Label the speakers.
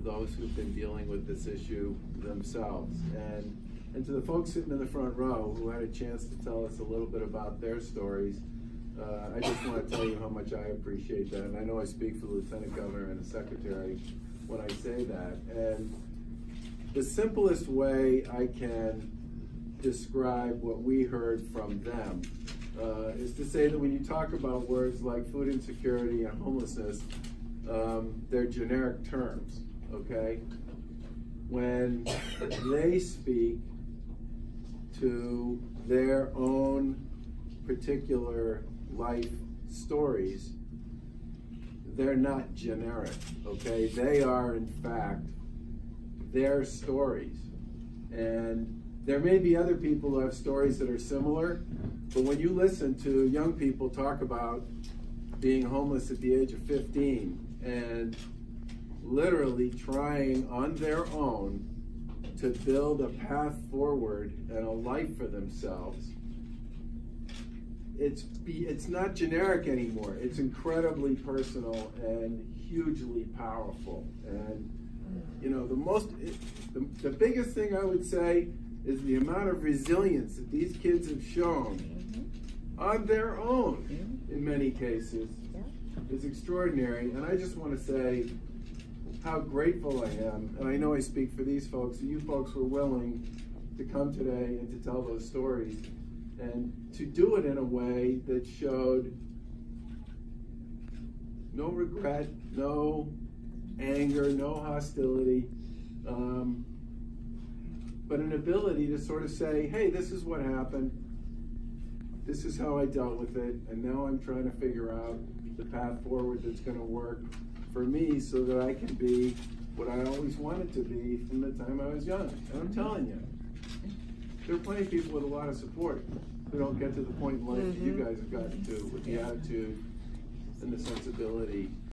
Speaker 1: those who've been dealing with this issue themselves. And to the folks sitting in the front row who had a chance to tell us a little bit about their stories, I just want to tell you how much I appreciate that. And I know I speak for the Lieutenant Governor and the Secretary when I say that. And the simplest way I can describe what we heard from them is to say that when you talk about words like food insecurity and homelessness, they're generic terms, okay? When they speak to their own particular life stories, they're not generic, okay? They are, in fact, their stories. And there may be other people who have stories that are similar, but when you listen to young people talk about being homeless at the age of 15 and literally trying on their own to build a path forward and a life for themselves, it's not generic anymore. It's incredibly personal and hugely powerful. And you know, the biggest thing I would say is the amount of resilience that these kids have shown on their own in many cases is extraordinary. And I just want to say how grateful I am, and I know I speak for these folks, that you folks were willing to come today and to tell those stories, and to do it in a way that showed no regret, no anger, no hostility, but an ability to sort of say, hey, this is what happened, this is how I dealt with it, and now I'm trying to figure out the path forward that's going to work for me so that I can be what I always wanted to be from the time I was young. And I'm telling you, there are plenty of people with a lot of support who don't get to the point in life that you guys have gotten to with the attitude and the sensibility